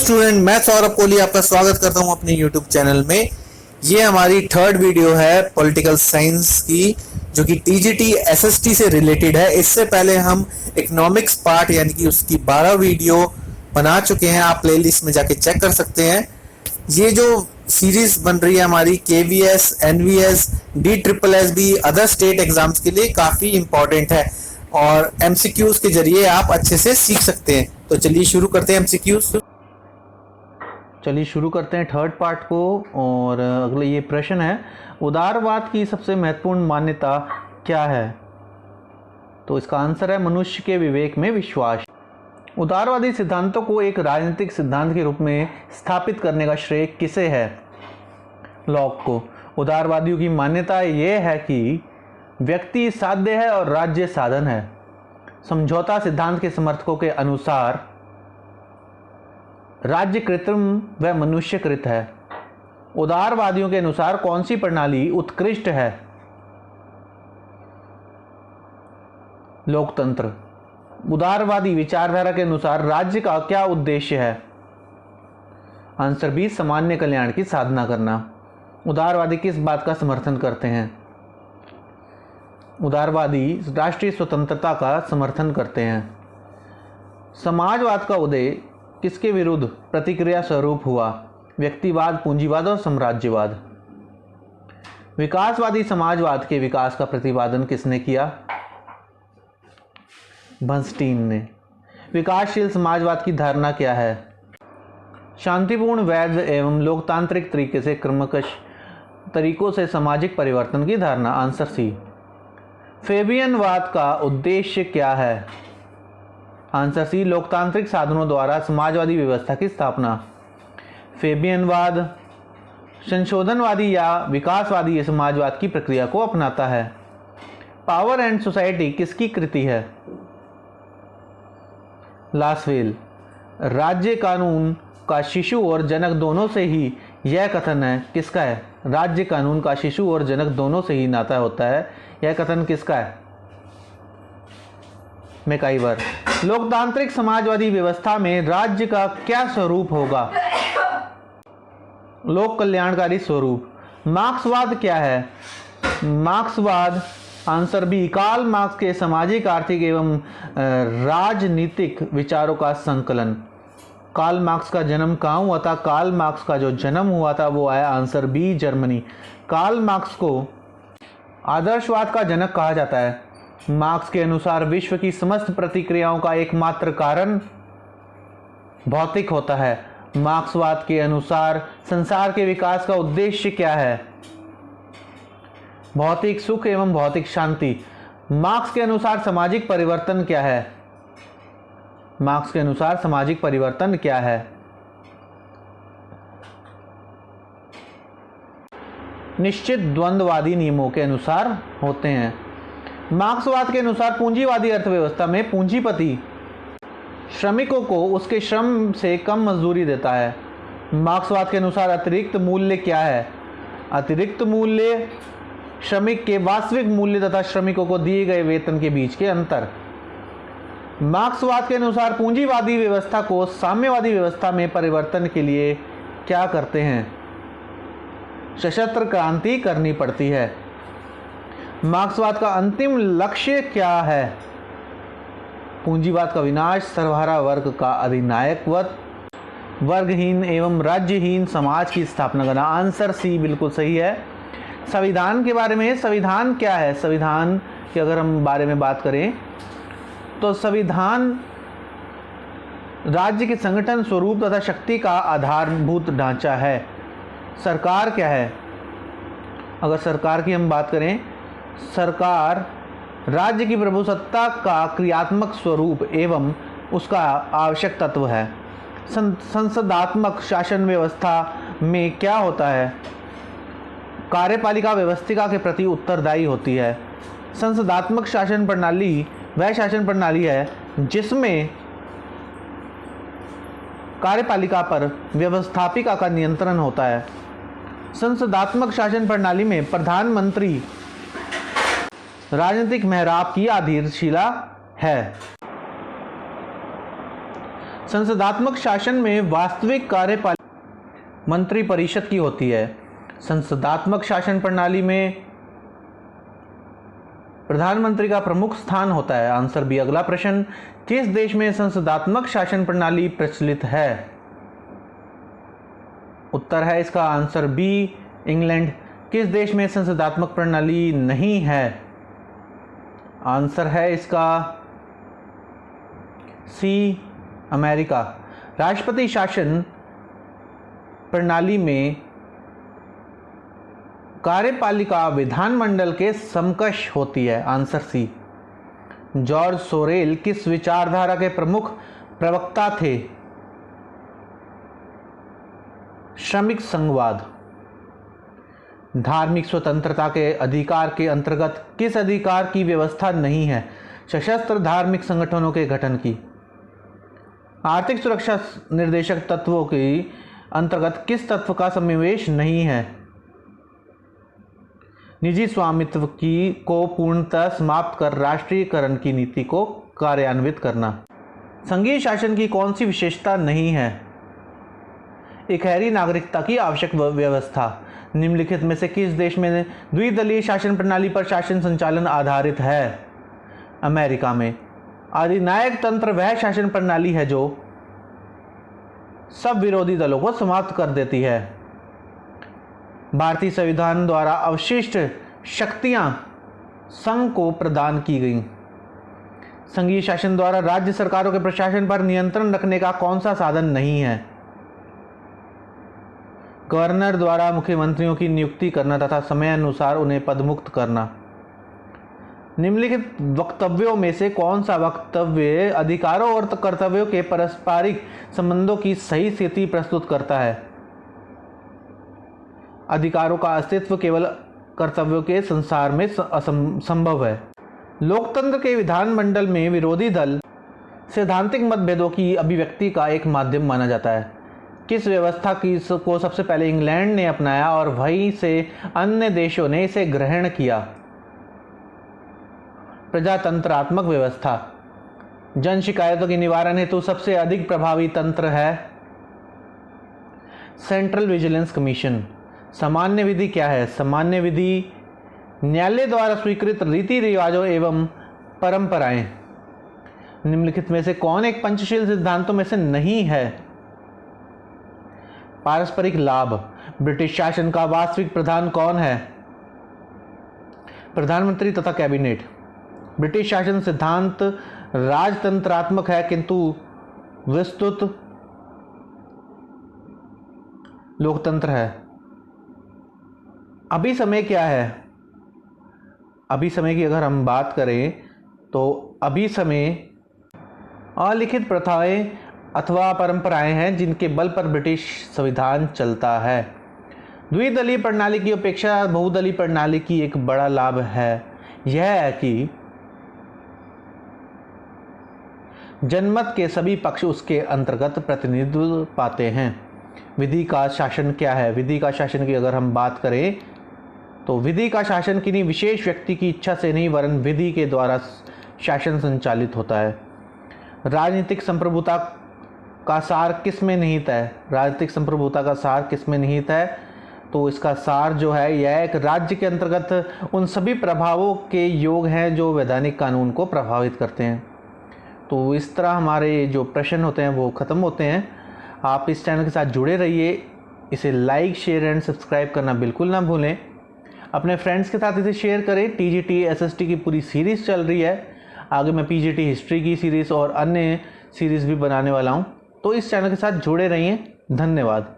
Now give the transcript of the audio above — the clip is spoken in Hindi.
स्टूडेंट, मैं सौरभ कोहली आपका स्वागत करता हूं अपने यूट्यूब चैनल में। ये हमारी थर्ड वीडियो है पॉलिटिकल साइंस की, जो कि टीजीटी एसएसटी से रिलेटेड है। इससे पहले हम इकोनॉमिक्स पार्ट यानी कि उसकी 12 वीडियो बना चुके हैं। आप प्लेलिस्ट में जाके चेक कर सकते हैं। ये जो सीरीज बन रही है हमारी KVS, NVS, DSSB other state exams के लिए काफी इंपॉर्टेंट है और एमसीक्यूज के जरिए आप अच्छे से सीख सकते हैं। तो चलिए शुरू करते हैं एमसीक्यूज। चलिए शुरू करते हैं थर्ड पार्ट को। और अगले ये प्रश्न है, उदारवाद की सबसे महत्वपूर्ण मान्यता क्या है? तो इसका आंसर है मनुष्य के विवेक में विश्वास। उदारवादी सिद्धांतों को एक राजनीतिक सिद्धांत के रूप में स्थापित करने का श्रेय किसे है? लॉक को। उदारवादियों की मान्यता यह है कि व्यक्ति साध्य है और राज्य साधन है। समझौता सिद्धांत के समर्थकों के अनुसार राज्य कृत्रिम व मनुष्यकृत है। उदारवादियों के अनुसार कौन सी प्रणाली उत्कृष्ट है? लोकतंत्र। उदारवादी विचारधारा के अनुसार राज्य का क्या उद्देश्य है? आंसर बी, सामान्य कल्याण की साधना करना। उदारवादी किस बात का समर्थन करते हैं? उदारवादी राष्ट्रीय स्वतंत्रता का समर्थन करते हैं। समाजवाद का उदय किसके विरुद्ध प्रतिक्रिया स्वरूप हुआ? व्यक्तिवाद, पूंजीवाद और साम्राज्यवाद। विकासवादी समाजवाद के विकास का प्रतिपादन किसने किया? बर्नस्टीन ने। विकासशील समाजवाद की धारणा क्या है? शांतिपूर्ण, वैध एवं लोकतांत्रिक तरीके से क्रमशः तरीकों से सामाजिक परिवर्तन की धारणा। Answer C. फेबियनवाद का उद्देश्य क्या है? आंसर सी, लोकतांत्रिक साधनों द्वारा समाजवादी व्यवस्था की स्थापना। फेबियनवाद संशोधनवादी या विकासवादी समाजवाद की प्रक्रिया को अपनाता है। पावर एंड सोसाइटी किसकी कृति है? लासवेल। राज्य कानून का शिशु और जनक दोनों से ही, यह कथन है किसका है? राज्य कानून का शिशु और जनक दोनों से ही नाता होता है, यह कथन किसका है? मैकाइवर। लोकतांत्रिक समाजवादी व्यवस्था में राज्य का क्या स्वरूप होगा? लोक कल्याणकारी स्वरूप। मार्क्सवाद क्या है? मार्क्सवाद आंसर बी, कार्ल मार्क्स के सामाजिक, आर्थिक एवं राजनीतिक विचारों का संकलन। कार्ल मार्क्स का जन्म कहाँ हुआ था? कार्ल मार्क्स का जो जन्म हुआ था वो आया answer B, Germany. Karl Marx को आदर्शवाद का जनक कहा जाता है। मार्क्स के अनुसार विश्व की समस्त प्रतिक्रियाओं का एकमात्र कारण भौतिक होता है। मार्क्सवाद के अनुसार संसार के विकास का उद्देश्य क्या है? भौतिक सुख एवं भौतिक शांति। मार्क्स के अनुसार सामाजिक परिवर्तन क्या है? मार्क्स के अनुसार सामाजिक परिवर्तन क्या है? निश्चित द्वंद्ववादी नियमों के अनुसार होते हैं। मार्क्सवाद के अनुसार पूंजीवादी अर्थव्यवस्था में पूंजीपति श्रमिकों को उसके श्रम से कम मजदूरी देता है। मार्क्सवाद के अनुसार अतिरिक्त मूल्य क्या है? अतिरिक्त मूल्य श्रमिक के वास्तविक मूल्य तथा श्रमिकों को दिए गए वेतन के बीच के अंतर। मार्क्सवाद के अनुसार पूंजीवादी व्यवस्था को साम्यवादी व्यवस्था में परिवर्तन के लिए क्या करते हैं? सशस्त्र क्रांति करनी पड़ती है। मार्क्सवाद का अंतिम लक्ष्य क्या है? पूंजीवाद का विनाश, सर्वहारा वर्ग का अधिनायकत्व, वर्गहीन एवं राज्यहीन समाज की स्थापना करना। आंसर सी बिल्कुल सही है। संविधान के बारे में, संविधान क्या है? संविधान की अगर हम बारे में बात करें तो संविधान राज्य के संगठन, स्वरूप तथा शक्ति का आधारभूत ढांचा है। सरकार क्या है? अगर सरकार की हम बात करें, सरकार राज्य की प्रभुसत्ता का क्रियात्मक स्वरूप एवं उसका आवश्यक तत्व है। संसदात्मक शासन व्यवस्था में क्या होता है? कार्यपालिका व्यवस्थिका के प्रति उत्तरदायी होती है। संसदात्मक शासन प्रणाली वह शासन प्रणाली है जिसमें कार्यपालिका पर व्यवस्थापिका का नियंत्रण होता है। संसदात्मक शासन प्रणाली में प्रधानमंत्री राजनीतिक मेहराब की आधारशिला है। संसदात्मक शासन में वास्तविक कार्यपालिका मंत्री परिषद की होती है। संसदात्मक शासन प्रणाली में प्रधानमंत्री का प्रमुख स्थान होता है। Answer B. अगला प्रश्न, किस देश में संसदात्मक शासन प्रणाली प्रचलित है? उत्तर है इसका आंसर बी, इंग्लैंड। किस देश में संसदात्मक प्रणाली नहीं है? आंसर है इसका सी, अमेरिका। राष्ट्रपति शासन प्रणाली में कार्यपालिका विधानमंडल के समकक्ष होती है। Answer C. जॉर्ज सोरेल किस विचारधारा के प्रमुख प्रवक्ता थे? श्रमिक संघवाद। धार्मिक स्वतंत्रता के अधिकार के अंतर्गत किस अधिकार की व्यवस्था नहीं है? सशस्त्र धार्मिक संगठनों के गठन की। आर्थिक सुरक्षा निर्देशक तत्वों के अंतर्गत किस तत्व का समावेश नहीं है? निजी स्वामित्व को पूर्णतः समाप्त कर राष्ट्रीयकरण की नीति को कार्यान्वित करना। संघीय शासन की कौन सी विशेषता नहीं है? इकहरी नागरिकता की आवश्यक व्यवस्था। निम्नलिखित में से किस देश में द्विदलीय शासन प्रणाली पर शासन संचालन आधारित है? अमेरिका में। अधिनायक तंत्र वह शासन प्रणाली है जो सब विरोधी दलों को समाप्त कर देती है। भारतीय संविधान द्वारा अवशिष्ट शक्तियां संघ को प्रदान की गईं। संघीय शासन द्वारा राज्य सरकारों के प्रशासन पर नियंत्रण रखने का कौन सा साधन नहीं है? गवर्नर द्वारा मुख्यमंत्रियों की नियुक्ति करना तथा समय अनुसार उन्हें पदमुक्त करना। निम्नलिखित वक्तव्यों में से कौन सा वक्तव्य अधिकारों और कर्तव्यों के पारस्परिक संबंधों की सही स्थिति प्रस्तुत करता है? अधिकारों का अस्तित्व केवल कर्तव्यों के संसार में संभव है। लोकतंत्र के विधानमंडल में विरोधी दल सैद्धांतिक मतभेदों की अभिव्यक्ति का एक माध्यम माना जाता है। किस व्यवस्था को सबसे पहले इंग्लैंड ने अपनाया और वहीं से अन्य देशों ने इसे ग्रहण किया? प्रजातंत्रात्मक व्यवस्था। जन शिकायतों के निवारण हेतु सबसे अधिक प्रभावी तंत्र है सेंट्रल विजिलेंस कमीशन। सामान्य विधि क्या है? सामान्य विधि न्यायालय द्वारा स्वीकृत रीति रिवाजों एवं परंपराएं। निम्नलिखित में से कौन एक पंचशील सिद्धांतों में से नहीं है? पारस्परिक लाभ। ब्रिटिश शासन का वास्तविक प्रधान कौन है? प्रधानमंत्री तथा कैबिनेट। ब्रिटिश शासन सिद्धांत राजतंत्रात्मक है किंतु विस्तृत लोकतंत्र है। अभी समय क्या है? अभी समय की अगर हम बात करें तो अभी समय अलिखित प्रथाएं अथवा परंपराएं हैं जिनके बल पर ब्रिटिश संविधान चलता है। द्विदलीय प्रणाली की अपेक्षा बहुदलीय प्रणाली की एक बड़ा लाभ है यह है कि जनमत के सभी पक्ष उसके अंतर्गत प्रतिनिधित्व पाते हैं। विधि का शासन क्या है? विधि का शासन की अगर हम बात करें तो विधि का शासन किन्हीं विशेष व्यक्ति की इच्छा से नहीं वरन विधि के द्वारा शासन संचालित होता है। राजनीतिक संप्रभुता का सार किस में निहित है? राजनीतिक संप्रभुता का सार किस में निहित है? तो इसका सार जो है यह एक राज्य के अंतर्गत उन सभी प्रभावों के योग हैं जो वैधानिक कानून को प्रभावित करते हैं। तो इस तरह हमारे जो प्रश्न होते हैं वो ख़त्म होते हैं। आप इस चैनल के साथ जुड़े रहिए, इसे लाइक शेयर एंड सब्सक्राइब करना बिल्कुल ना भूलें। अपने फ्रेंड्स के साथ इसे शेयर करें। टीजीटी एसएसटी की पूरी सीरीज़ चल रही है, आगे मैं पीजीटी हिस्ट्री की सीरीज़ और अन्य सीरीज़ भी बनाने वाला हूँ। तो इस चैनल के साथ जुड़े रहिए। धन्यवाद।